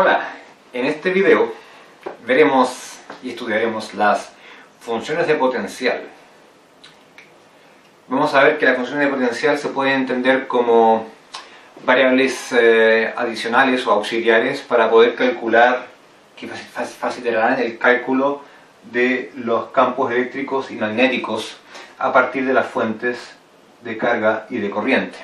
Hola, en este video veremos y estudiaremos las funciones de potencial. Vamos a ver que las funciones de potencial se pueden entender como variables adicionales o auxiliares para poder calcular, que facilitarán el cálculo de los campos eléctricos y magnéticos a partir de las fuentes de carga y de corriente.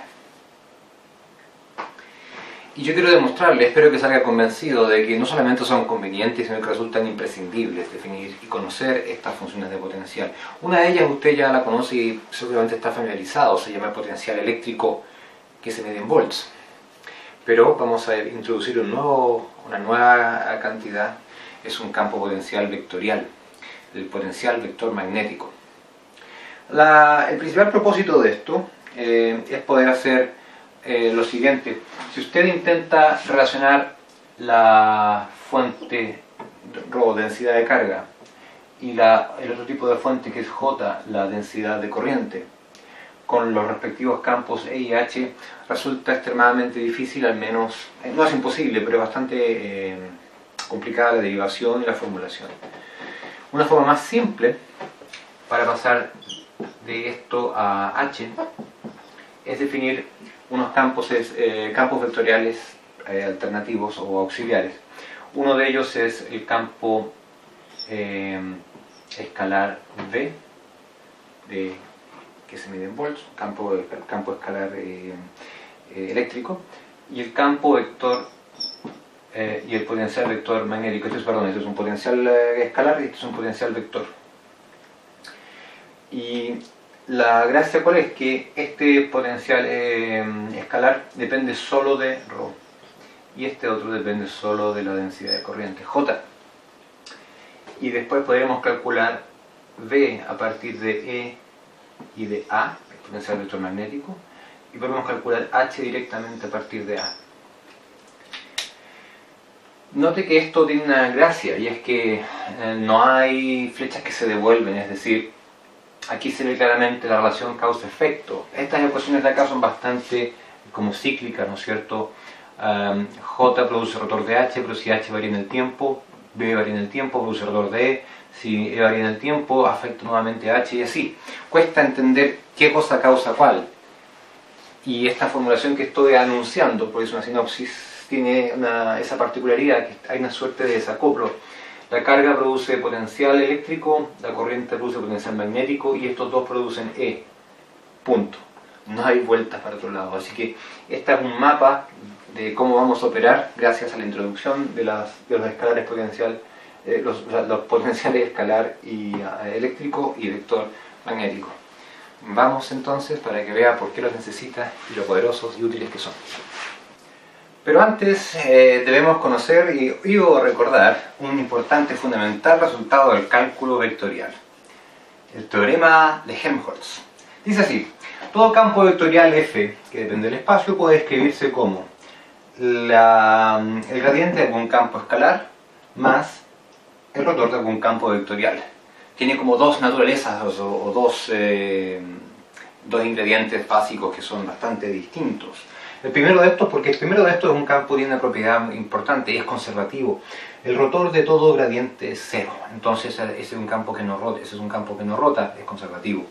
Y yo quiero demostrarle, espero que salga convencido de que no solamente son convenientes, sino que resultan imprescindibles definir y conocer estas funciones de potencial. Una de ellas usted ya la conoce y seguramente está familiarizado, se llama el potencial eléctrico, que se mide en volts. Pero vamos a introducir una nueva cantidad, es un campo potencial vectorial, el potencial vector magnético. El principal propósito de esto es poder hacer lo siguiente. Si usted intenta relacionar la fuente ρ, densidad de carga, y el otro tipo de fuente que es J, la densidad de corriente, con los respectivos campos E y H, resulta extremadamente difícil, al menos, no es imposible, pero es bastante complicada la derivación y la formulación. Una forma más simple para pasar de esto a H es definir unos campos vectoriales alternativos o auxiliares. Uno de ellos es el campo escalar V, que se mide en volts, campo escalar eléctrico, y el campo vector y el potencial vector magnético. Esto es un potencial escalar y esto es un potencial vector. Y la gracia cuál es que este potencial escalar depende solo de ρ y este otro depende solo de la densidad de corriente J. Y después podremos calcular V a partir de E y de A, el potencial vector magnético, y podemos calcular H directamente a partir de A. Note que esto tiene una gracia, y es que no hay flechas que se devuelven, es decir, aquí se ve claramente la relación causa-efecto. Estas ecuaciones de acá son bastante como cíclicas, ¿no es cierto? J produce rotor de H, pero si H varía en el tiempo, B varía en el tiempo, produce rotor de E. Si E varía en el tiempo, afecta nuevamente a H y así. Cuesta entender qué cosa causa cuál. Y esta formulación que estoy anunciando, por eso una sinopsis, tiene esa particularidad, que hay una suerte de desacoplo. La carga produce potencial eléctrico, la corriente produce potencial magnético y estos dos producen E. Punto. No hay vueltas para otro lado. Así que este es un mapa de cómo vamos a operar gracias a la introducción de los escalares potencial, los potenciales escalar y eléctrico y vector magnético. Vamos entonces para que vea por qué los necesita y lo poderosos y útiles que son. Pero antes debemos conocer y recordar un importante fundamental resultado del cálculo vectorial, el teorema de Helmholtz. Dice así: todo campo vectorial F que depende del espacio puede escribirse como el gradiente de algún campo escalar más el rotor de algún campo vectorial. Tiene como dos naturalezas o dos ingredientes básicos que son bastante distintos. El primero de estos, porque el primero de estos es un campo que tiene una propiedad importante y es conservativo. El rotor de todo gradiente es cero, entonces ese es un campo que no rota, es conservativo.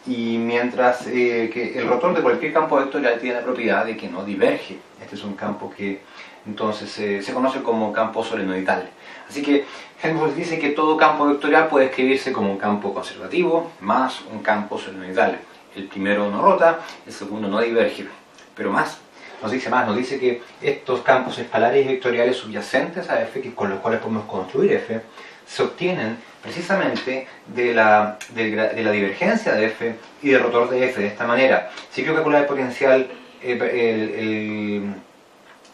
Y mientras que el rotor de cualquier campo vectorial tiene la propiedad de que no diverge. Este es un campo que entonces se conoce como campo solenoidal. Así que Helmholtz dice que todo campo vectorial puede escribirse como un campo conservativo más un campo solenoidal. El primero no rota, el segundo no diverge. Pero nos dice que estos campos escalares y vectoriales subyacentes a F, con los cuales podemos construir F, se obtienen precisamente de la divergencia de F y del rotor de F. De esta manera, si quiero calcular el potencial,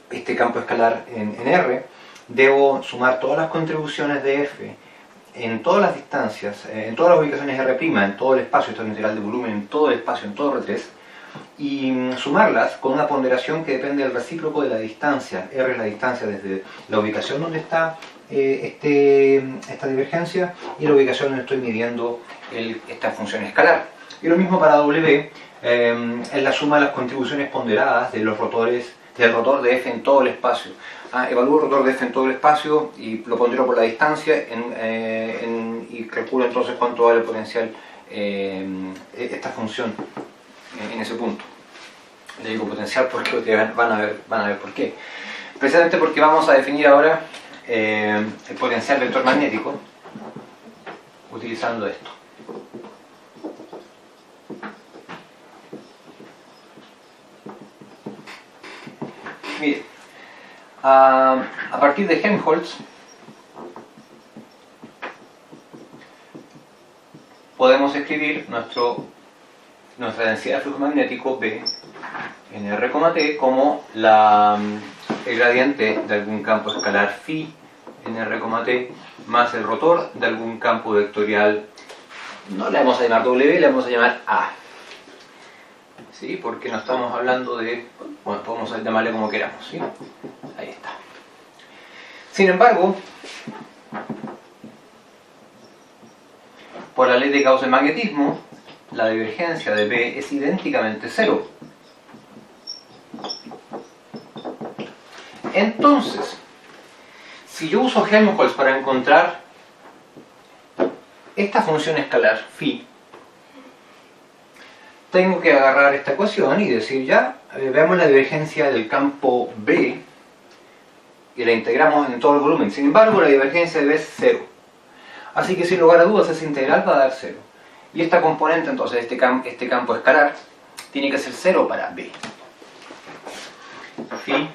este campo escalar en R, debo sumar todas las contribuciones de F en todas las distancias, en todas las ubicaciones R', en todo el espacio, esto es integral de volumen, en todo el espacio, en todo R3, y sumarlas con una ponderación que depende del recíproco de la distancia. R es la distancia desde la ubicación donde está esta divergencia y la ubicación donde estoy midiendo esta función escalar. Y lo mismo para W, es la suma de las contribuciones ponderadas de los rotores, del rotor de F en todo el espacio. evalúo el rotor de F en todo el espacio y lo pondero por la distancia y calculo entonces cuánto vale el potencial esta función en ese punto. Le digo potencial porque van a ver por qué. Precisamente porque vamos a definir ahora el potencial vector magnético utilizando esto. Mire, a partir de Helmholtz podemos escribir nuestra densidad de flujo magnético B en R,T como el gradiente de algún campo escalar phi en R,T más el rotor de algún campo vectorial, no le vamos a llamar W, le vamos a llamar A. ¿Sí? Porque no estamos hablando de... Bueno, podemos llamarle como queramos, ¿sí? Ahí está. Sin embargo, por la ley de Gauss del magnetismo, la divergencia de B es idénticamente cero. Entonces, si yo uso Helmholtz para encontrar esta función escalar phi, tengo que agarrar esta ecuación y decir ya, veamos la divergencia del campo B y la integramos en todo el volumen. Sin embargo, la divergencia de B es cero. Así que sin lugar a dudas esa integral va a dar cero. Y esta componente, entonces, este campo escalar, tiene que ser cero para B. Phi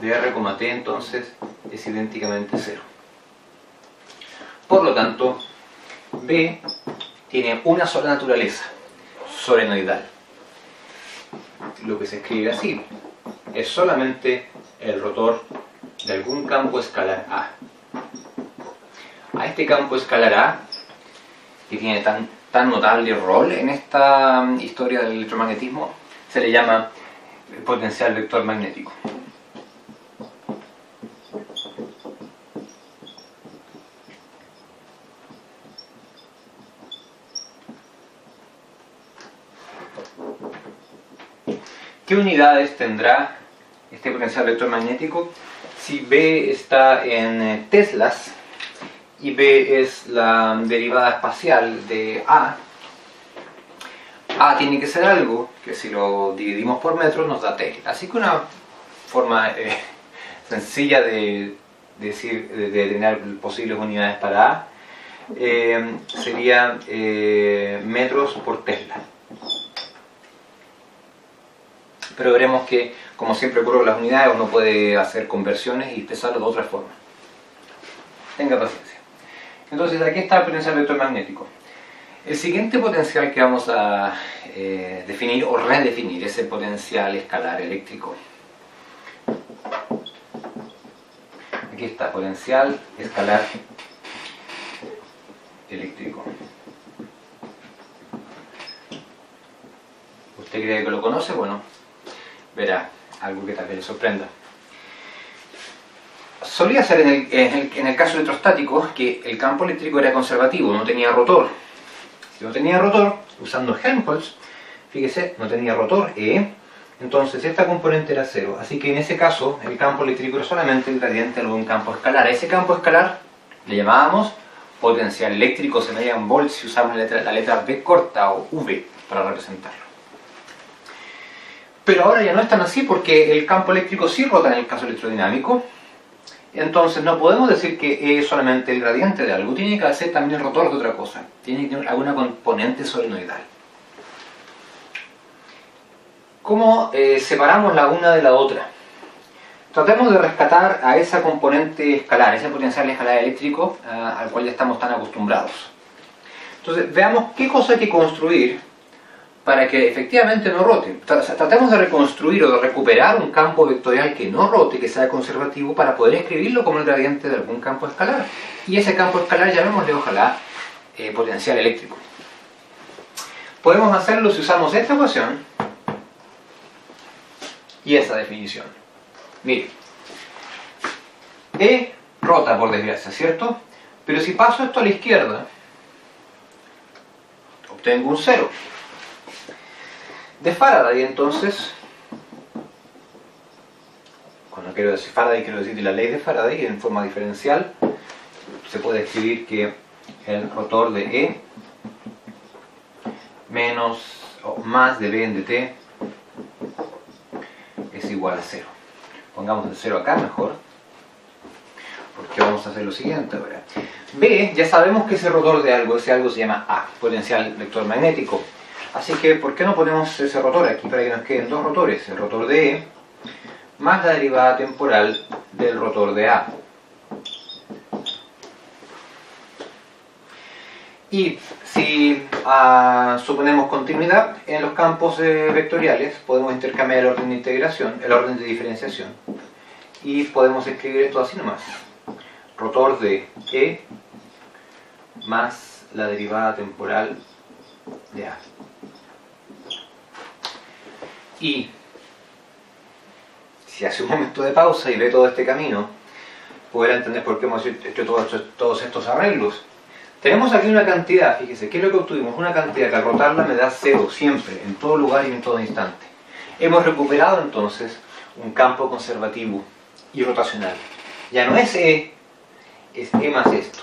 de R,T entonces es idénticamente cero. Por lo tanto, B tiene una sola naturaleza, solenoidal. Lo que se escribe así es solamente el rotor de algún campo escalar A. A este campo escalar A, que tiene tan notable rol en esta historia del electromagnetismo, se le llama potencial vector magnético. ¿Qué unidades tendrá este potencial vector magnético? Si B está en teslas y B es la derivada espacial de A tiene que ser algo que si lo dividimos por metros nos da T. Así que una forma sencilla de tener posibles unidades para A sería metros por Tesla. Pero veremos que, como siempre ocurre con las unidades, uno puede hacer conversiones y expresarlo de otra forma. Tenga paciencia. Entonces, aquí está el potencial vector magnético. El siguiente potencial que vamos a definir o redefinir es el potencial escalar eléctrico. Aquí está, potencial escalar eléctrico. ¿Usted cree que lo conoce? Bueno, verá algo que tal vez le sorprenda. Solía ser en el caso electrostático que el campo eléctrico era conservativo, no tenía rotor. Si no tenía rotor, usando Helmholtz, fíjese, no tenía rotor entonces esta componente era cero. Así que en ese caso el campo eléctrico era solamente el gradiente de un campo escalar. A ese campo escalar le llamábamos potencial eléctrico, se medía en volts si usamos la letra V corta o V para representarlo. Pero ahora ya no es tan así porque el campo eléctrico sí rota en el caso electrodinámico. Entonces no podemos decir que es solamente el gradiente de algo, tiene que ser también el rotor de otra cosa, tiene que tener alguna componente solenoidal. ¿Cómo separamos la una de la otra? Tratemos de rescatar a esa componente escalar, ese potencial escalar eléctrico al cual ya estamos tan acostumbrados. Entonces veamos qué cosa hay que construir para que efectivamente no rote. Tratemos de reconstruir o de recuperar un campo vectorial que no rote, que sea conservativo, para poder escribirlo como el gradiente de algún campo escalar. Y ese campo escalar llamémosle ojalá potencial eléctrico. Podemos hacerlo si usamos esta ecuación y esa definición. Mire, E rota por desgracia, ¿cierto? Pero si paso esto a la izquierda, obtengo un cero. De Faraday, entonces, cuando no quiero decir Faraday, quiero decir de la ley de Faraday, en forma diferencial, se puede escribir que el rotor de E menos o más de B en dt es igual a 0. Pongamos el 0 acá mejor, porque vamos a hacer lo siguiente ahora. B, ya sabemos que ese rotor de algo, ese algo se llama A, potencial vector magnético. Así que, ¿por qué no ponemos ese rotor aquí para que nos queden dos rotores? El rotor de E más la derivada temporal del rotor de A. Y si suponemos continuidad en los campos vectoriales, podemos intercambiar el orden de integración, el orden de diferenciación, y podemos escribir esto así nomás. Rotor de E más la derivada temporal de A. Y si hace un momento de pausa y ve todo este camino, podrá entender por qué hemos hecho todos estos arreglos. Tenemos aquí una cantidad, fíjese, ¿qué es lo que obtuvimos? Una cantidad que al rotarla me da 0 siempre, en todo lugar y en todo instante. Hemos recuperado entonces un campo conservativo y rotacional. Ya no es E, es E más esto.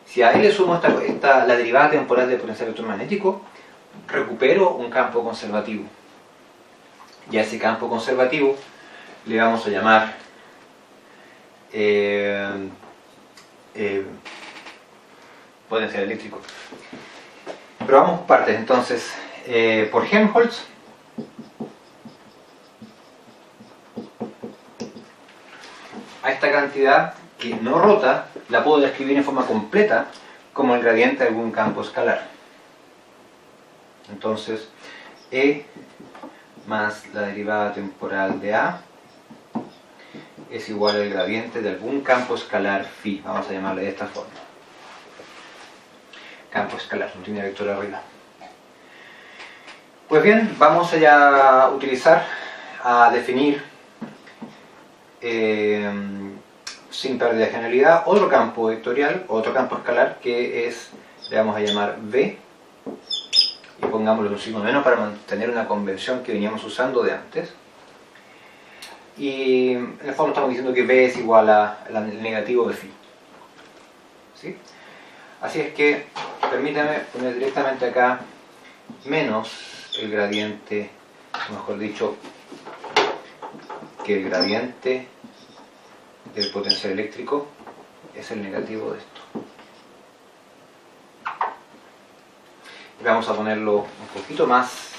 Si a E le sumo la derivada temporal del potencial electromagnético, recupero un campo conservativo. Y a ese campo conservativo le vamos a llamar potencial eléctrico. Pero vamos por partes, entonces, por Helmholtz, a esta cantidad que no rota, la puedo describir en forma completa como el gradiente de algún campo escalar. Entonces, E más la derivada temporal de A es igual al gradiente de algún campo escalar phi, vamos a llamarle de esta forma. Campo escalar, no tiene vector arriba. Pues bien, vamos a utilizar, a definir sin pérdida de generalidad otro campo vectorial, otro campo escalar que es, le vamos a llamar V, y pongámosle un signo menos para mantener una convención que veníamos usando de antes. Y en el fondo estamos diciendo que V es igual al negativo de phi. ¿Sí? Así es que permítame poner directamente acá menos el gradiente, o mejor dicho, que el gradiente del potencial eléctrico es el negativo de esto. Y vamos a ponerlo un poquito más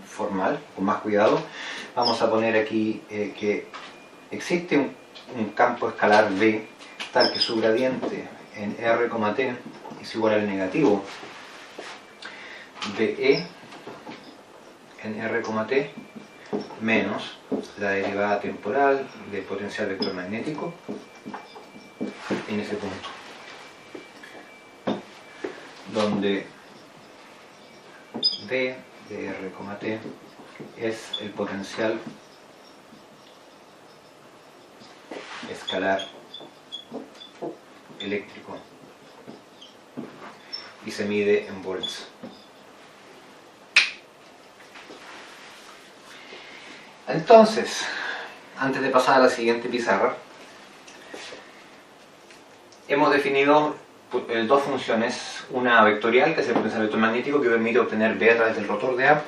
formal, con más cuidado. Vamos a poner aquí que existe un campo escalar V tal que su gradiente en R, t es igual al negativo de E en R, t menos la derivada temporal del potencial vector magnético en ese punto, donde V de R, t es el potencial escalar eléctrico y se mide en volts. Entonces, antes de pasar a la siguiente pizarra, hemos definido dos funciones, una vectorial, que es el potencial electromagnético, que permite obtener B a través del rotor de A,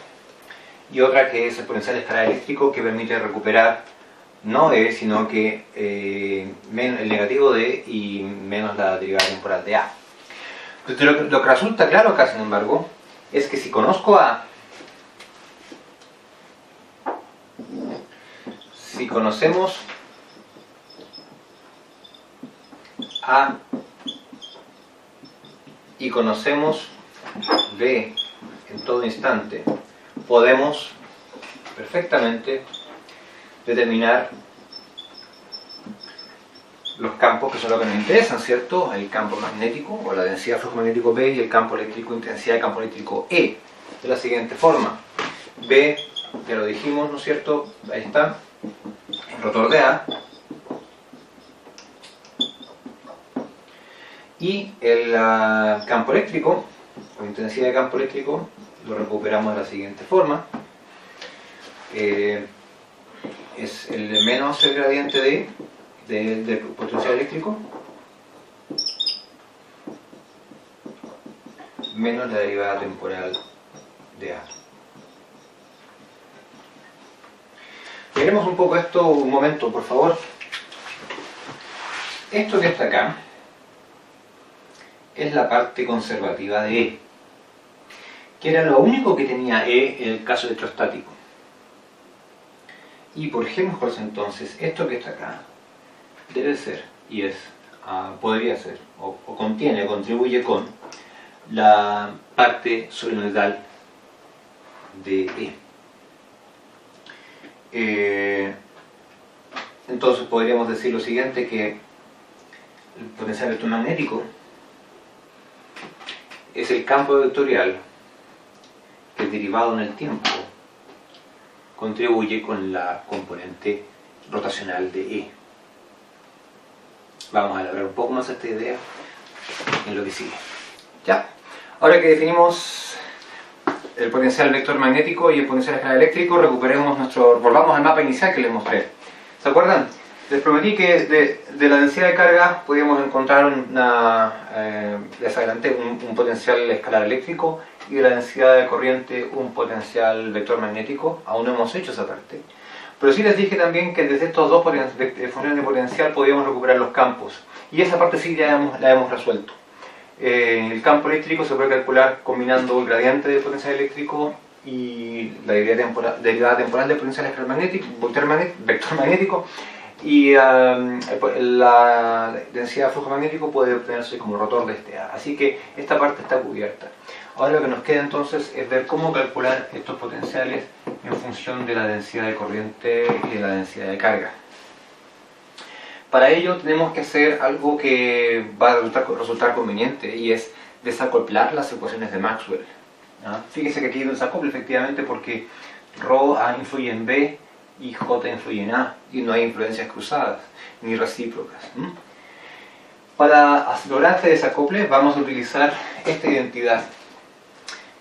y otra que es el potencial escalar eléctrico, que permite recuperar no E, sino que el negativo de E y menos la derivada temporal de A. Pues lo que resulta claro acá, sin embargo, es que si conozco A, si conocemos A y conocemos B en todo instante, podemos perfectamente determinar los campos que son los que nos interesan, ¿cierto? El campo magnético o la densidad de flujo magnético B y el campo eléctrico, intensidad de campo eléctrico E, de la siguiente forma. B, ya lo dijimos, ¿no es cierto? Ahí está, el rotor de A. Y el campo eléctrico, o intensidad de campo eléctrico, lo recuperamos de la siguiente forma. es el menos el gradiente del potencial eléctrico menos la derivada temporal de A. Miremos un poco esto un momento, por favor. Esto que está acá es la parte conservativa de E, que era lo único que tenía E en el caso electrostático. Y por Helmholtz entonces, esto que está acá debe ser, y es, podría ser, o contiene, contribuye con la parte solenoidal de E. Entonces podríamos decir lo siguiente, que el potencial electromagnético es el campo vectorial que, derivado en el tiempo, contribuye con la componente rotacional de E. Vamos a elaborar un poco más esta idea en lo que sigue. Ya, ahora que definimos el potencial vector magnético y el potencial escalar eléctrico, volvamos al mapa inicial que les mostré. ¿Se acuerdan? Les prometí que de la densidad de carga podíamos encontrar les adelanté un potencial escalar eléctrico, y de la densidad de corriente un potencial vector magnético. Aún no hemos hecho esa parte. Pero sí les dije también que desde estos dos funciones de potencial podíamos recuperar los campos. Y esa parte sí la hemos resuelto. El campo eléctrico se puede calcular combinando el gradiente del potencial eléctrico y la derivada temporal del potencial escalar magnético, vector magnético, y la densidad de flujo magnético puede obtenerse como rotor de este A. Así que esta parte está cubierta. Ahora lo que nos queda entonces es ver cómo calcular estos potenciales en función de la densidad de corriente y de la densidad de carga. Para ello tenemos que hacer algo que va a resultar conveniente, y es desacoplar las ecuaciones de Maxwell. Fíjese que aquí hay un desacople efectivamente, porque ρ influye en B y J influye en A, y no hay influencias cruzadas ni recíprocas. Para lograr este desacople vamos a utilizar esta identidad,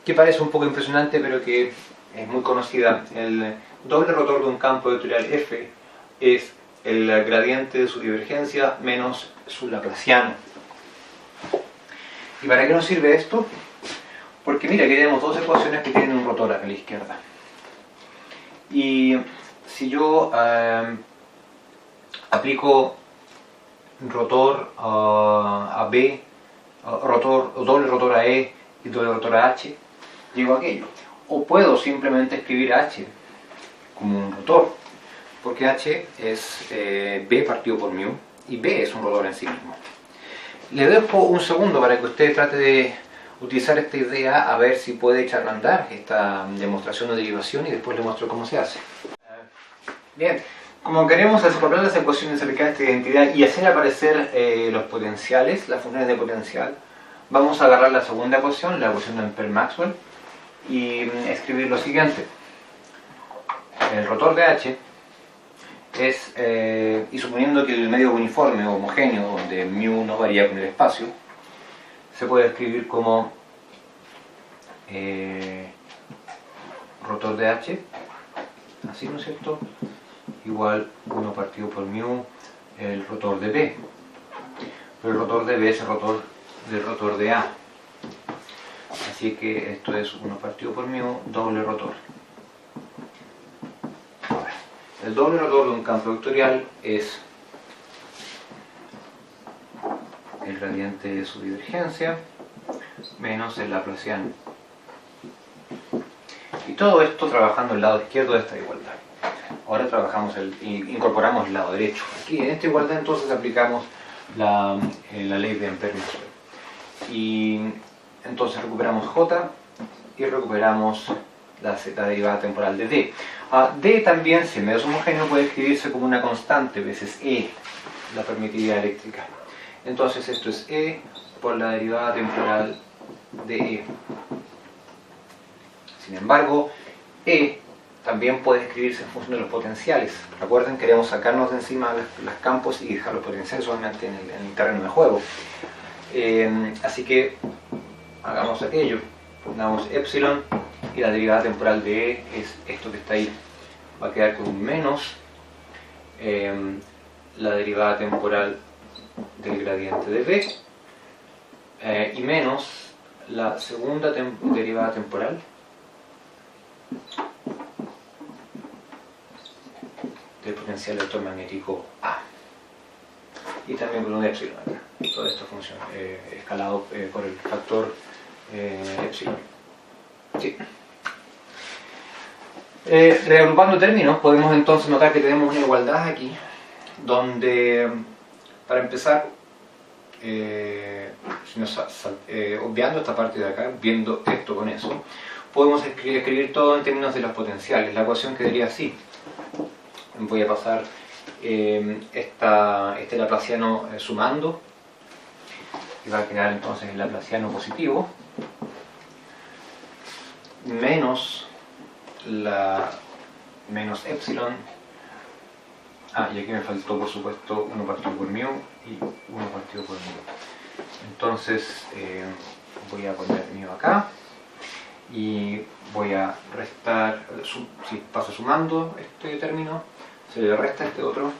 que parece un poco impresionante pero que es muy conocida. El doble rotor de un campo vectorial F es el gradiente de su divergencia menos su laplaciano. ¿Y para qué nos sirve esto? Porque mira, aquí tenemos dos ecuaciones que tienen un rotor a la izquierda. Y si yo aplico rotor a B, doble rotor a E y doble rotor a H, llego a aquello. O puedo simplemente escribir H como un rotor, porque H es B partido por μ, y B es un rotor en sí mismo. Le dejo un segundo para que usted trate de utilizar esta idea, a ver si puede echar a andar esta demostración o derivación, y después le muestro cómo se hace. Bien, como queremos desacoplar las ecuaciones aplicar esta identidad y hacer aparecer los potenciales, las funciones de potencial, vamos a agarrar la segunda ecuación, la ecuación de Ampère-Maxwell, y escribir lo siguiente. El rotor de H es, y suponiendo que el medio uniforme o homogéneo, donde μ no varía con el espacio, se puede escribir como rotor de H, así, ¿no es cierto?, igual 1 partido por μ el rotor de B. Pero el rotor de B es el rotor del rotor de A. Así que esto es 1 partido por μ doble rotor. Ahora, el doble rotor de un campo vectorial es el gradiente de su divergencia menos el laplaciano. Y todo esto trabajando el lado izquierdo de esta igualdad. Ahora incorporamos el lado derecho. Aquí en esta igualdad entonces aplicamos la ley de Ampère-Maxwell. Y entonces recuperamos J y recuperamos la derivada temporal de D. D también, si el medio es homogéneo, puede escribirse como una constante veces E, la permitividad eléctrica. Entonces esto es E por la derivada temporal de E. Sin embargo, E también puede escribirse en función de los potenciales. Recuerden, queremos sacarnos de encima los campos y dejar los potenciales solamente en el terreno de juego. Así que hagamos aquello. Pongamos epsilon y la derivada temporal de E es esto que está ahí. Va a quedar con un menos la derivada temporal del gradiente de v y menos la segunda derivada temporal del potencial electromagnético A. Y también con un epsilon acá. Todo esto funciona escalado por el factor epsilon. Sí. Reagrupando términos, podemos entonces notar que tenemos una igualdad aquí, donde, para empezar, obviando esta parte de acá, viendo esto con eso, podemos escribir todo en términos de los potenciales. La ecuación quedaría así. Voy a pasar este laplaciano sumando, y va a quedar entonces el laplaciano positivo, menos epsilon. Y aquí me faltó, por supuesto, 1 partido por mu y 1 partido por mu. Entonces voy a poner mu acá y voy a restar, si paso sumando este término, se le resta este otro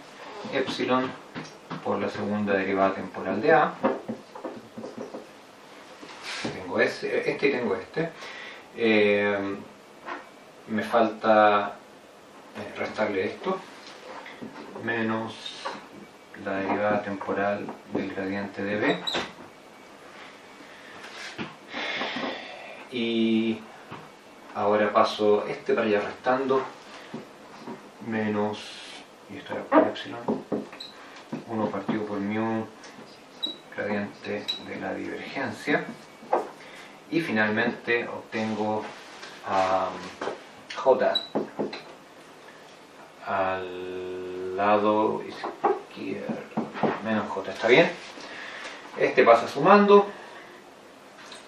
epsilon por la segunda derivada temporal de A. Tengo este y tengo este. Me falta restarle esto, menos la derivada temporal del gradiente de B. Y ahora paso este para allá restando, menos, y esto era por epsilon, 1 partido por mu, gradiente de la divergencia. Y finalmente obtengo J al lado izquierdo, menos J, ¿está bien? Este pasa sumando,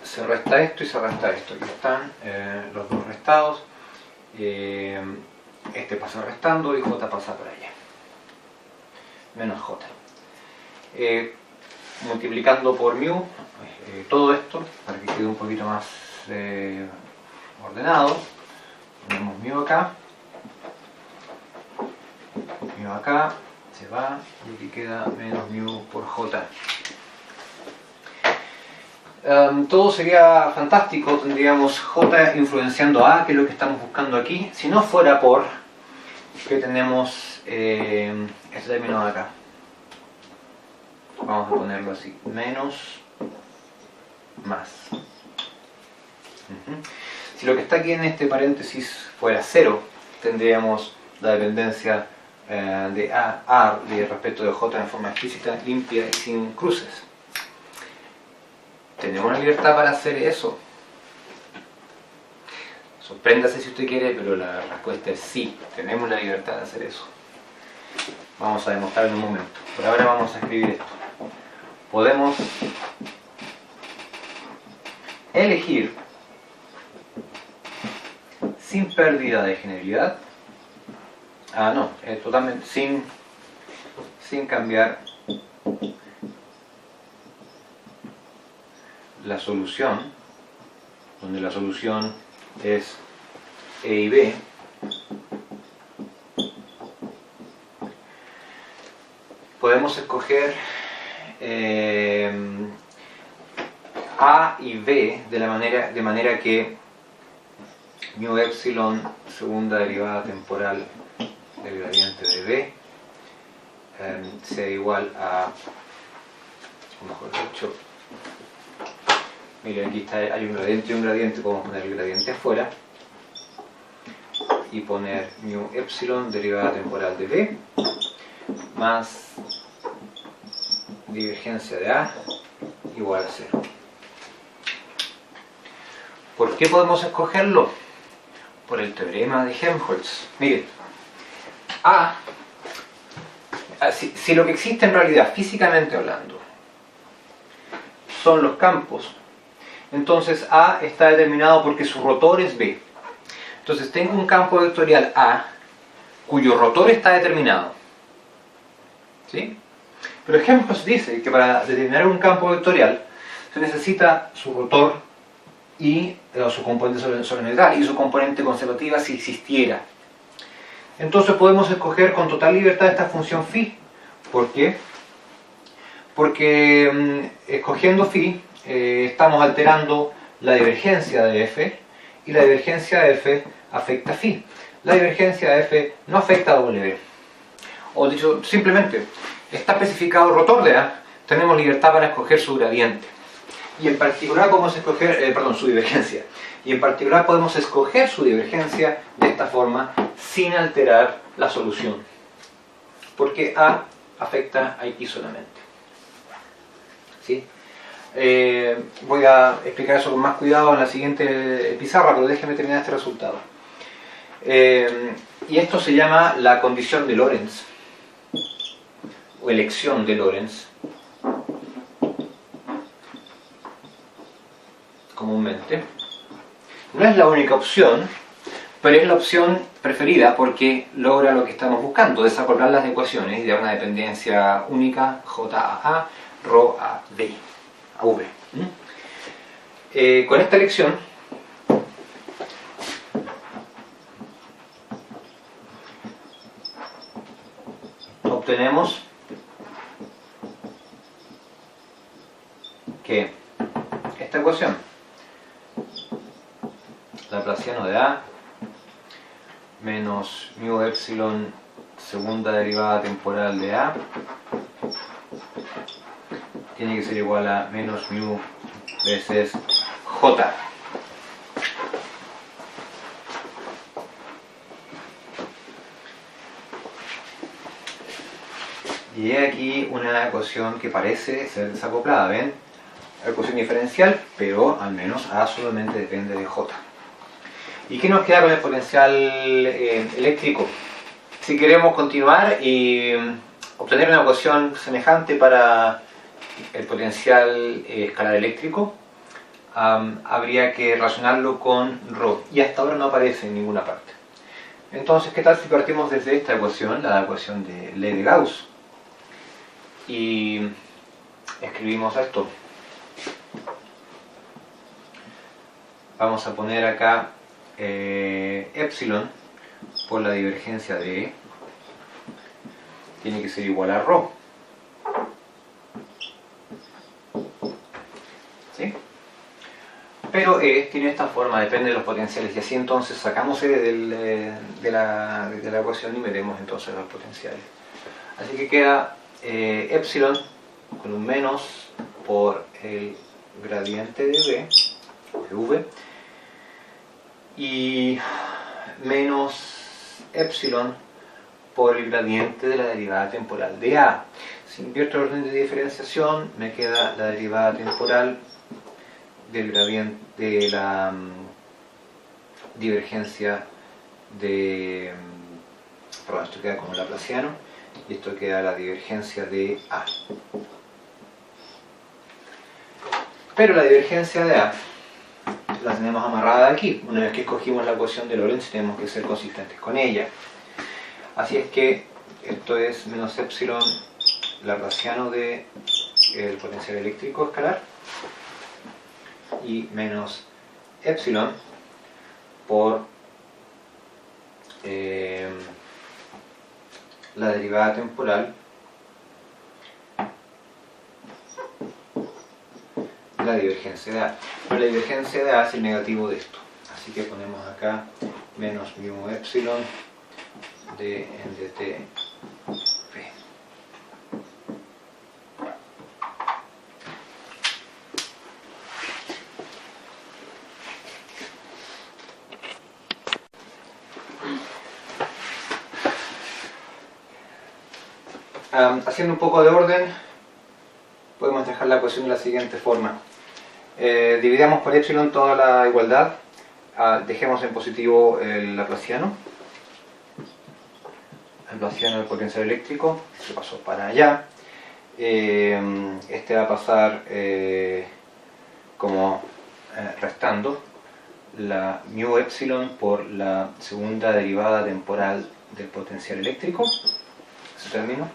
se resta esto y se resta esto, aquí están los dos restados, este pasa restando y J pasa por allá, menos J. Multiplicando por mu todo esto, para que quede un poquito más ordenado, ponemos mu acá, se va y aquí queda menos mu por J. Todo sería fantástico, tendríamos J influenciando A, que es lo que estamos buscando aquí, si no fuera por que tenemos este término de acá. Vamos a ponerlo así, menos más. Si lo que está aquí en este paréntesis fuera 0, tendríamos la dependencia de A respecto de J en forma explícita, limpia y sin cruces. ¿Tenemos la libertad para hacer eso? Sorpréndase si usted quiere, pero la respuesta es sí, tenemos la libertad de hacer eso. Vamos a demostrar en un momento. Por ahora vamos a escribir esto. Podemos elegir sin pérdida de generalidad, totalmente sin cambiar la solución, donde la solución es E y B, podemos escoger A y B de manera que mu epsilon, segunda derivada temporal del gradiente de B, sea igual a, o mejor dicho, miren, aquí hay un gradiente y un gradiente, podemos poner el gradiente afuera y poner mu epsilon, derivada temporal de B, más divergencia de A igual a 0. ¿Por qué podemos escogerlo? Por el teorema de Helmholtz. Miren, si lo que existe en realidad, físicamente hablando, son los campos, entonces A está determinado porque su rotor es B. Entonces tengo un campo vectorial A cuyo rotor está determinado, ¿sí? Pero Helmholtz dice que para determinar un campo vectorial se necesita su rotor y su componente solenoidal y su componente conservativa si existiera. Entonces podemos escoger con total libertad esta función phi. ¿Por qué? Porque escogiendo phi estamos alterando la divergencia de f, y la divergencia de f afecta a phi. La divergencia de f no afecta a w. O dicho simplemente, está especificado el rotor de A, tenemos libertad para escoger su gradiente. Y en particular podemos escoger, su divergencia. Y en particular podemos escoger su divergencia de esta forma sin alterar la solución. Porque A afecta a X solamente. ¿Sí? Voy a explicar eso con más cuidado en la siguiente pizarra, pero déjenme terminar este resultado. Y esto se llama la condición de Lorentz, o elección de Lorentz, comúnmente. No es la única opción, pero es la opción preferida porque logra lo que estamos buscando, desacoplar las ecuaciones y dar una dependencia única J a A, ρ a B, a V. Con esta elección obtenemos que esta ecuación, laplaciano de A menos mu epsilon segunda derivada temporal de A tiene que ser igual a menos mu veces J. Y he aquí una ecuación que parece ser desacoplada, ¿ven? Ecuación diferencial, pero al menos A solamente depende de J. ¿Y qué nos queda con el potencial eléctrico? Si queremos continuar y obtener una ecuación semejante para el potencial escalar eléctrico, habría que relacionarlo con ρ, y hasta ahora no aparece en ninguna parte. Entonces, ¿qué tal si partimos desde esta ecuación, la ecuación de ley de Gauss, y escribimos esto? Vamos a poner acá epsilon por la divergencia de E tiene que ser igual a ρ. ¿Sí? Pero E tiene esta forma, depende de los potenciales, y así entonces sacamos E de la ecuación y medimos entonces los potenciales. Así que queda epsilon con un menos por el gradiente de V, y menos epsilon por el gradiente de la derivada temporal de A. Si invierto el orden de diferenciación, me queda la derivada temporal del gradiente de la divergencia de... Perdón, esto queda como laplaciano, y esto queda la divergencia de A. Pero la divergencia de A la tenemos amarrada aquí. Una vez que escogimos la ecuación de Lorentz, tenemos que ser consistentes con ella. Así es que esto es menos epsilon laplaciano de el potencial eléctrico escalar, y menos epsilon por la derivada temporal la divergencia de A. Pero la divergencia de A es el negativo de esto, así que ponemos acá menos mu epsilon de en dt p. Haciendo un poco de orden, podemos dejar la ecuación de la siguiente forma. Dividamos por epsilon toda la igualdad, dejemos en positivo el laplaciano del potencial eléctrico, se pasó para allá. Este va a pasar como restando la mu epsilon por la segunda derivada temporal del potencial eléctrico. Ese término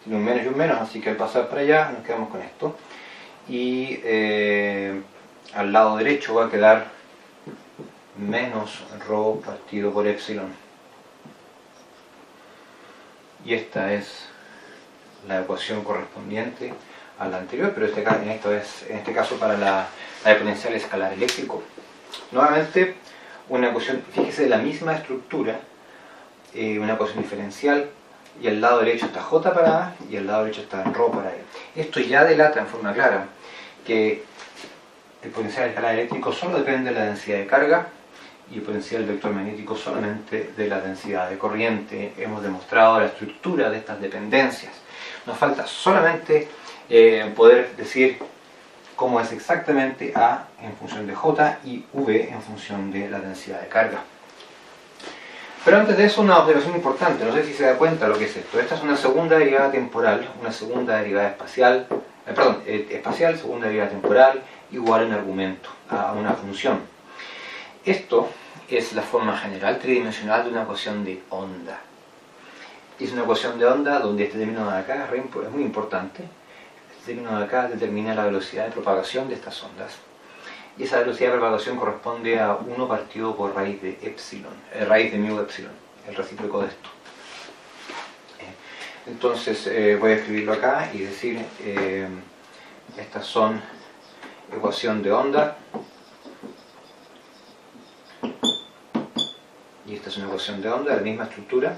tiene un menos y un menos, así que al pasar para allá nos quedamos con esto. Y al lado derecho va a quedar menos ρ partido por epsilon. y esta es la ecuación correspondiente a la anterior, pero en este caso para la potencial escalar eléctrico. Nuevamente una ecuación, fíjese, de la misma estructura, una ecuación diferencial, y al lado derecho está J para A y al lado derecho está ρ para E. Esto ya delata en forma clara que el potencial escalar eléctrico solo depende de la densidad de carga y el potencial vector magnético solamente de la densidad de corriente. Hemos demostrado la estructura de estas dependencias. Nos falta solamente poder decir cómo es exactamente A en función de J y V en función de la densidad de carga. Pero antes de eso, una observación importante, no sé si se da cuenta lo que es esto. Esta es una segunda derivada temporal, una segunda derivada espacial, espacial, segunda derivada temporal, igual en argumento a una función. Esto es la forma general tridimensional de una ecuación de onda. Es una ecuación de onda donde este término de acá es muy importante. Este término de acá determina la velocidad de propagación de estas ondas. Y esa velocidad de propagación corresponde a 1 partido por raíz de epsilon, raíz de mu epsilon, el recíproco de esto. Entonces voy a escribirlo acá y decir, estas son ecuación de onda, y esta es una ecuación de onda de la misma estructura,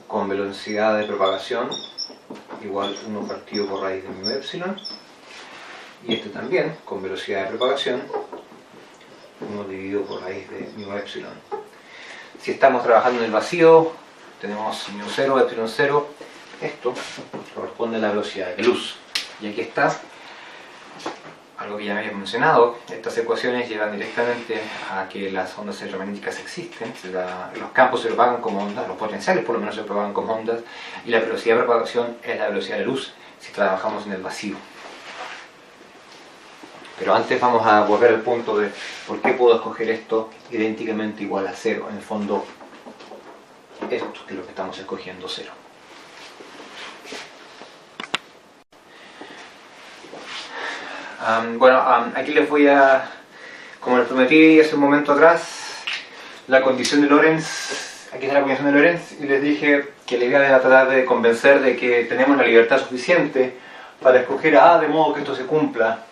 con velocidad de propagación igual 1 partido por raíz de mu epsilon, y este también con velocidad de propagación 1 dividido por raíz de mu epsilon. Si estamos trabajando en el vacío, tenemos mu 0, epsilon 0, esto corresponde a la velocidad de luz. Y aquí está algo que ya me había mencionado. Estas ecuaciones llevan directamente a que las ondas electromagnéticas existen, los campos se propagan como ondas, los potenciales por lo menos se propagan como ondas, y la velocidad de propagación es la velocidad de luz si trabajamos en el vacío. Pero antes vamos a volver al punto de por qué puedo escoger esto idénticamente igual a 0. En el fondo, esto que es lo que estamos escogiendo, 0. Aquí les voy a, como les prometí hace un momento atrás, la condición de Lorentz. Aquí está la condición de Lorentz, y les dije que la idea era tratar de convencer de que tenemos la libertad suficiente para escoger a A de modo que esto se cumpla.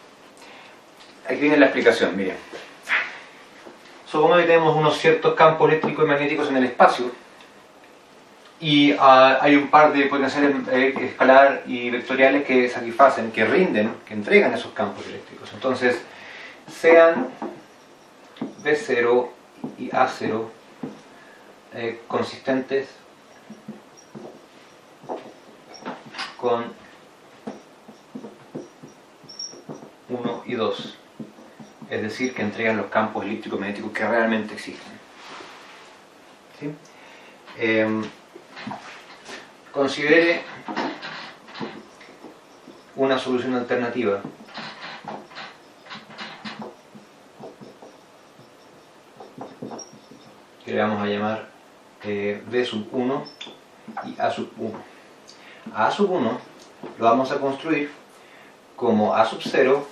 Aquí viene la explicación, miren. Supongamos que tenemos unos ciertos campos eléctricos y magnéticos en el espacio, y hay un par de potenciales escalar y vectoriales que satisfacen, que rinden, que entregan esos campos eléctricos. Entonces, sean B0 y A0 consistentes con 1 y 2, es decir, que entregan los campos eléctricos y magnéticos que realmente existen. ¿Sí? Considere una solución alternativa que le vamos a llamar B sub 1 y A sub 1. A sub 1 lo vamos a construir como A sub 0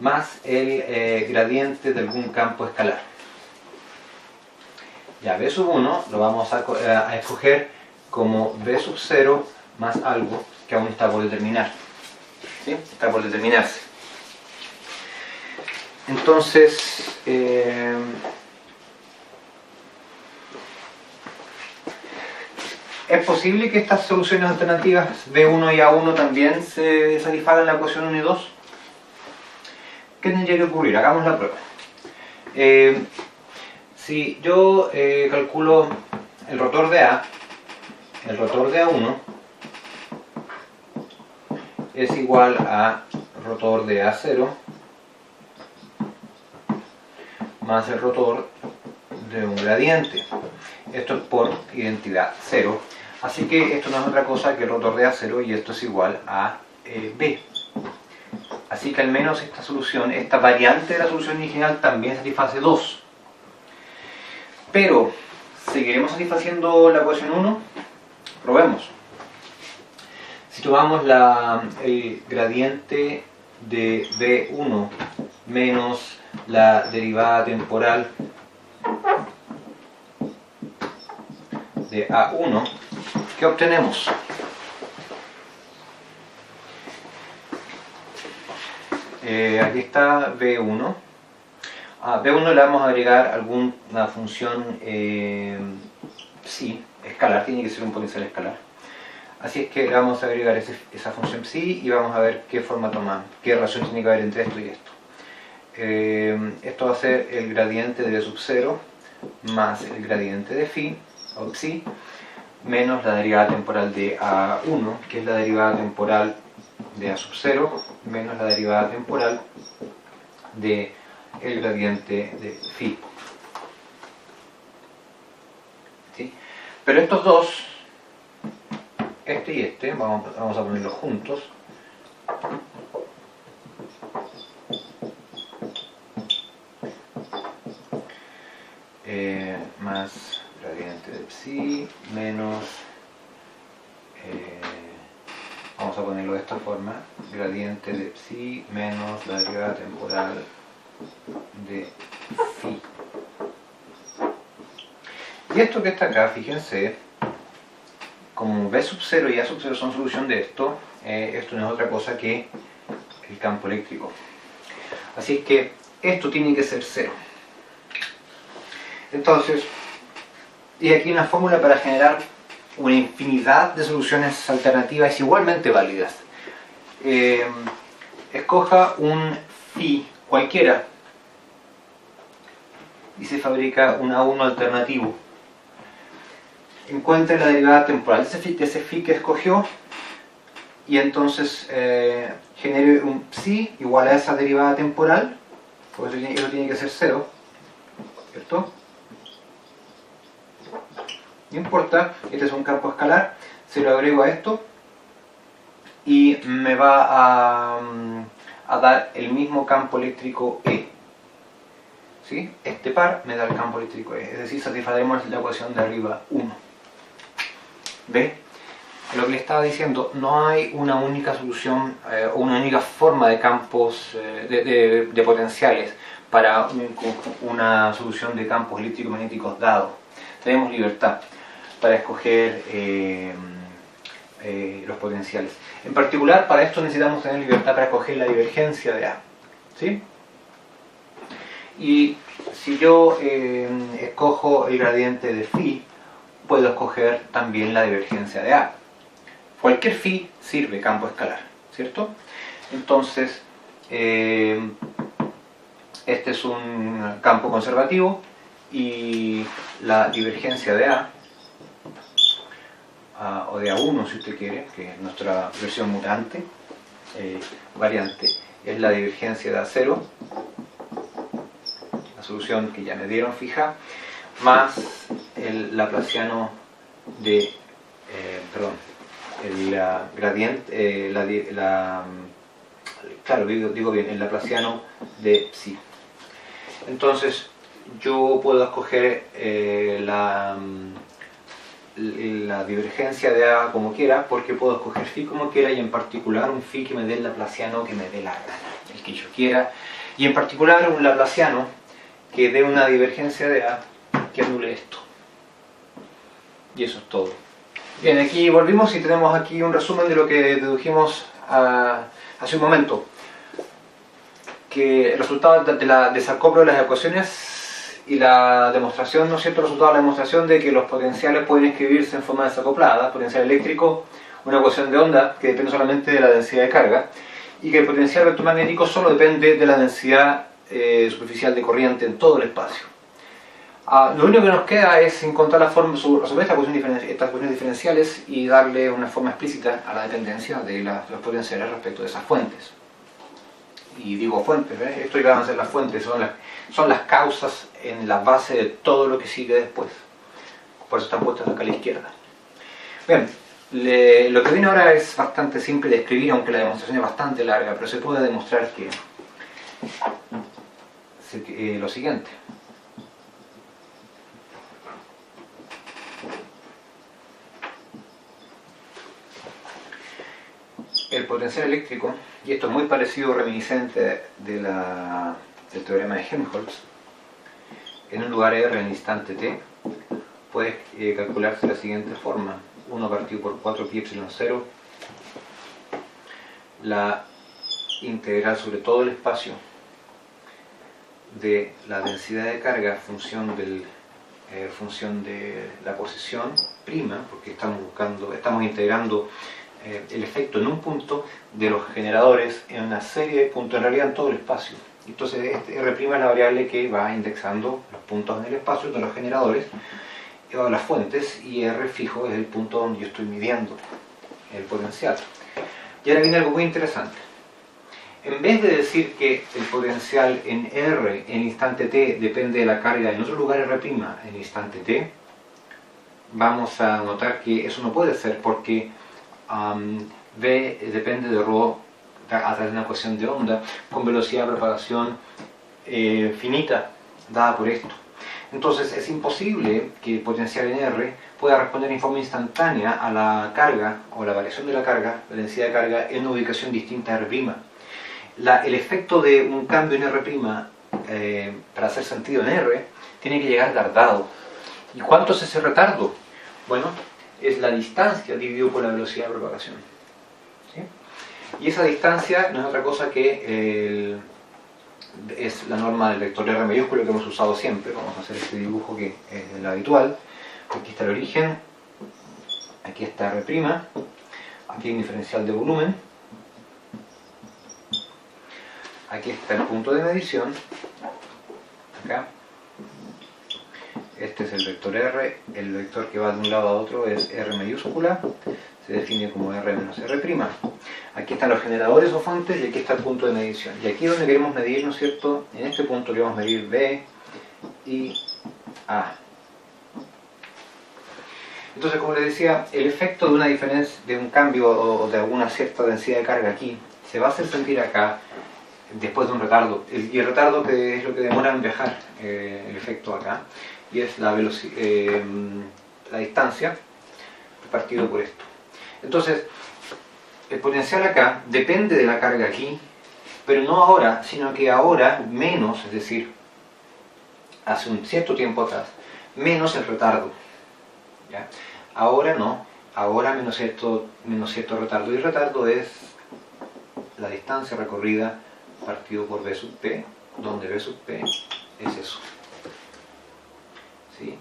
más el gradiente de algún campo escalar. Ya B sub 1 lo vamos a escoger como B sub 0 más algo que aún está por determinar. ¿Sí? Está por determinarse. Entonces, ¿es posible que estas soluciones alternativas B1 y A1 también se satisfagan la ecuación 1 y 2? ¿Qué tendría que ocurrir? Hagamos la prueba. Si yo calculo el rotor de A, el rotor de A1 es igual a rotor de A0 más el rotor de un gradiente. Esto es por identidad 0. Así que esto no es otra cosa que el rotor de A0 y esto es igual a B. Así que al menos esta solución, esta variante de la solución original también satisface 2. Pero, ¿seguiremos satisfaciendo la ecuación 1? Probemos. Si tomamos el gradiente de B1 menos la derivada temporal de A1, ¿qué obtenemos? Aquí está B1. A B1 le vamos a agregar alguna función psi, escalar, tiene que ser un potencial escalar. Así es que le vamos a agregar esa función psi y vamos a ver qué forma toma, qué relación tiene que haber entre esto y esto. Esto va a ser el gradiente de B sub 0 más el gradiente de phi, o psi, menos la derivada temporal de A1, que es la derivada temporal de A sub 0, menos la derivada temporal de el gradiente de phi. ¿Sí? Pero estos dos, este y este, vamos a ponerlos juntos. Más gradiente de psi menos, vamos a ponerlo de esta forma, gradiente de psi menos la derivada temporal de phi. Y esto que está acá, fíjense, como B sub 0 y A sub 0 son solución de esto, esto no es otra cosa que el campo eléctrico. Así es que esto tiene que ser 0. Entonces, y aquí una fórmula para generar una infinidad de soluciones alternativas igualmente válidas. Escoja un phi cualquiera y se fabrica un A1 alternativo. Encuentre la derivada temporal de ese phi que escogió y entonces genere un psi igual a esa derivada temporal, porque eso tiene que ser 0, ¿cierto? No importa, este es un campo escalar, se lo agrego a esto y me va a dar el mismo campo eléctrico E. ¿Sí? Este par me da el campo eléctrico E, es decir, satisfaremos la ecuación de arriba 1. ¿Ve? Lo que le estaba diciendo, no hay una única solución o una única forma de campos de potenciales para una solución de campos eléctrico-magnéticos dados. Tenemos libertad para escoger los potenciales. En particular, para esto necesitamos tener libertad para escoger la divergencia de A. ¿Sí? Y si yo escojo el gradiente de phi, puedo escoger también la divergencia de A. Cualquier phi sirve campo escalar, ¿cierto? Entonces, este es un campo conservativo y la divergencia de A, o de A1 si usted quiere, que es nuestra versión mutante, variante, es la divergencia de A0, la solución que ya me dieron fija, más el laplaciano de, el gradiente, claro, digo bien, el laplaciano de psi. Entonces, yo puedo escoger la divergencia de A como quiera, porque puedo escoger phi como quiera y en particular un phi que me dé el laplaciano que me dé la gana, el que yo quiera, y en particular un laplaciano que dé una divergencia de A que anule esto. Y eso es todo. Bien, aquí volvimos y tenemos aquí un resumen de lo que dedujimos hace un momento, que el resultado de la desacoplo de las ecuaciones y la demostración, ¿no es cierto?, el resultado de la demostración de que los potenciales pueden escribirse en forma desacoplada, potencial eléctrico, una ecuación de onda que depende solamente de la densidad de carga, y que el potencial electromagnético solo depende de la densidad superficial de corriente en todo el espacio. Lo único que nos queda es encontrar la forma, resolver estas ecuaciones diferenciales y darle una forma explícita a la dependencia de los potenciales respecto de esas fuentes. Y digo fuentes, ¿eh? Esto iban a ser las fuentes, son las causas en la base de todo lo que sigue después. Por eso están puestas acá a la izquierda. Bien, lo que viene ahora es bastante simple de escribir, aunque la demostración es bastante larga, pero se puede demostrar que lo siguiente. El potencial eléctrico, y esto es muy parecido, reminiscente del teorema de Helmholtz, en un lugar R en el instante t, puede calcularse de la siguiente forma: 1 partido por 4 pi epsilon 0, la integral sobre todo el espacio de la densidad de carga función de la posición prima, porque estamos integrando el efecto en un punto de los generadores en una serie de puntos, en realidad en todo el espacio. Entonces R' es la variable que va indexando los puntos en el espacio de los generadores o las fuentes, y R fijo es el punto donde yo estoy midiendo el potencial. Y ahora viene algo muy interesante. En vez de decir que el potencial en R en instante t depende de la carga en otro lugar R' en instante t, vamos a notar que eso no puede ser, porque V depende de ρ a través de una ecuación de onda con velocidad de propagación finita dada por esto. Entonces es imposible que el potencial en R pueda responder en forma instantánea a la carga o la variación de la carga, la densidad de carga, en una ubicación distinta a R'. El efecto de un cambio en R', para hacer sentido en R, tiene que llegar tardado. ¿Y cuánto es ese retardo? Bueno, es la distancia dividido por la velocidad de propagación. ¿Sí? Y esa distancia no es otra cosa que es la norma del vector R mayúsculo que hemos usado siempre. Vamos a hacer este dibujo que es el habitual. Aquí está el origen, aquí está R', aquí hay un diferencial de volumen, aquí está el punto de medición, acá. Este es el vector R, el vector que va de un lado a otro es R mayúscula, se define como R menos R'. Aquí están los generadores o fuentes y aquí está el punto de medición. Y aquí es donde queremos medir, ¿no es cierto? En este punto queremos medir B y A. Entonces, como les decía, el efecto de una diferencia, de un cambio o de alguna cierta densidad de carga aquí, se va a hacer sentir acá después de un retardo. Y el retardo, que es lo que demora en viajar el efecto acá, y es la distancia partido por esto. Entonces, el potencial acá depende de la carga aquí, pero no ahora, sino que ahora menos, es decir, hace un cierto tiempo atrás, menos el retardo. ¿Ya? Ahora no, ahora menos cierto retardo, y el retardo es la distancia recorrida partido por V sub P, donde V sub P es eso. ¿Sí?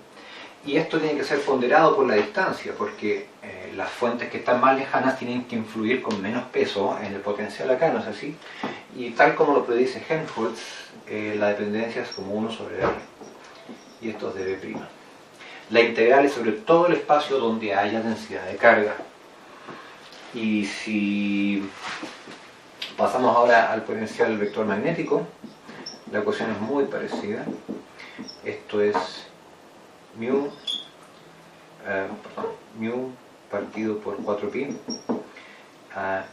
Y esto tiene que ser ponderado por la distancia, porque las fuentes que están más lejanas tienen que influir con menos peso en el potencial acá, ¿no es así? Y tal como lo predice Helmholtz, la dependencia es como 1 sobre R, y esto es de V'. La integral es sobre todo el espacio donde haya densidad de carga. Y si pasamos ahora al potencial vector magnético, la ecuación es muy parecida. Esto es mu partido por 4pi,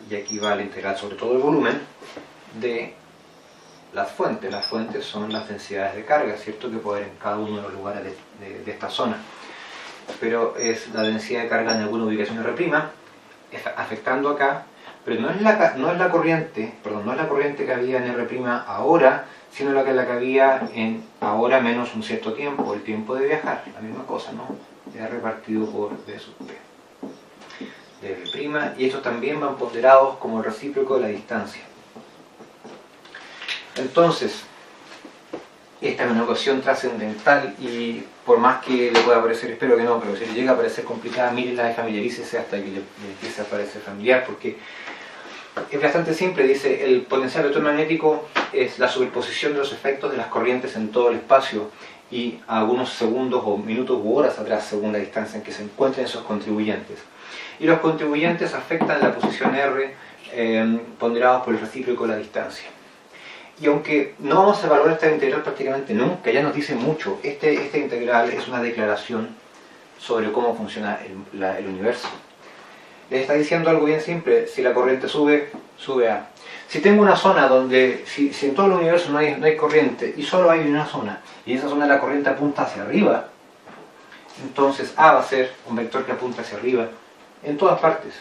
y aquí va la integral sobre todo el volumen de las fuentes. Las fuentes son las densidades de carga, ¿cierto?, que puede haber en cada uno de los lugares de esta zona, pero es la densidad de carga en alguna ubicación R', afectando acá, pero no es la corriente que había en R' ahora, sino la que había en ahora menos un cierto tiempo, el tiempo de viajar, la misma cosa, ¿no? R partido por V sub P de R', y estos también van ponderados como el recíproco de la distancia. Entonces, esta es una ecuación trascendental, y por más que le pueda parecer, espero que no, pero si le llega a parecer complicada, mírenla y familiarícese hasta que le empiece a parecer familiar, porque es bastante simple. Dice: el potencial vector magnético es la superposición de los efectos de las corrientes en todo el espacio y a algunos segundos o minutos u horas atrás, según la distancia en que se encuentren esos contribuyentes. Y los contribuyentes afectan la posición R, ponderados por el recíproco de la distancia. Y aunque no vamos a evaluar esta integral prácticamente nunca, ya nos dice mucho. Esta integral es una declaración sobre cómo funciona el universo. Les está diciendo algo bien simple: si la corriente sube, sube A. Si tengo una zona donde, si en todo el universo no hay corriente y solo hay una zona, y esa zona la corriente apunta hacia arriba, entonces A va a ser un vector que apunta hacia arriba en todas partes.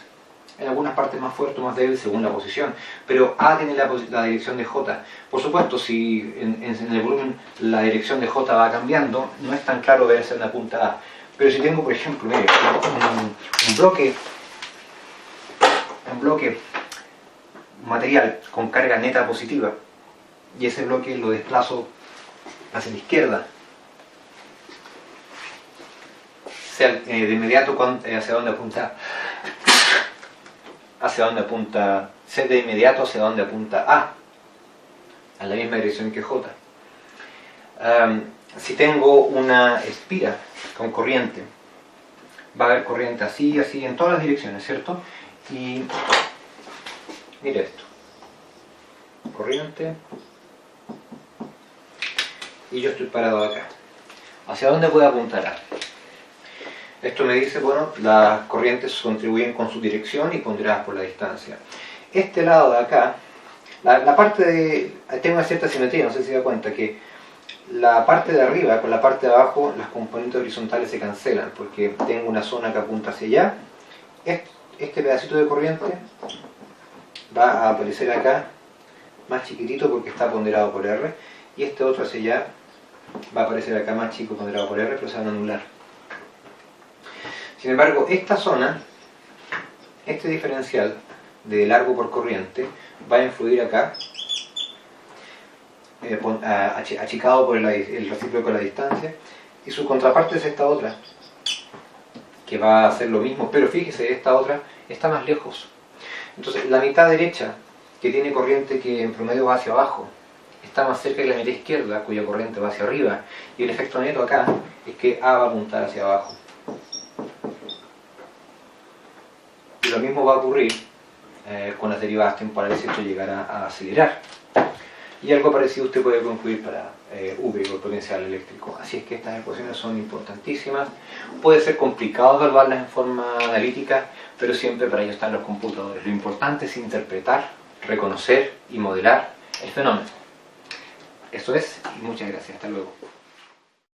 En algunas partes más fuerte o más débil según la posición, pero A tiene la dirección de J. Por supuesto, si en el volumen la dirección de J va cambiando, no es tan claro ver si una punta A, Pero si tengo, por ejemplo, mire, un bloque material con carga neta positiva, y ese bloque lo desplazo hacia la izquierda, de inmediato hacia dónde apunta, sé de inmediato hacia dónde apunta a la misma dirección que J. Si tengo una espira con corriente, va a haber corriente así, así, en todas las direcciones, ¿cierto? Y mire esto, corriente, y yo estoy parado acá. ¿Hacia dónde puede apuntar A? Esto me dice, bueno, las corrientes contribuyen con su dirección y ponderadas por la distancia. Este lado de acá, la parte de... tengo una cierta simetría, no sé si se da cuenta, que la parte de arriba con la parte de abajo, las componentes horizontales se cancelan, porque tengo una zona que apunta hacia allá. Este pedacito de corriente va a aparecer acá, más chiquitito porque está ponderado por R, y este otro hacia allá va a aparecer acá más chico ponderado por R, pero se van a anular. Sin embargo, esta zona, este diferencial de largo por corriente, va a influir acá, achicado por el recíproco de la distancia, y su contraparte es esta otra, que va a hacer lo mismo, pero fíjese, esta otra está más lejos. Entonces, la mitad derecha, que tiene corriente que en promedio va hacia abajo, está más cerca de la mitad izquierda, cuya corriente va hacia arriba, y el efecto neto acá es que A va a apuntar hacia abajo. Y lo mismo va a ocurrir con las derivadas temporales si esto llegara a acelerar. Y algo parecido usted puede concluir para V, el potencial eléctrico. Así es que estas ecuaciones son importantísimas. Puede ser complicado evaluarlas en forma analítica, pero siempre para ello están los computadores. Lo importante es interpretar, reconocer y modelar el fenómeno. Eso es, y muchas gracias. Hasta luego.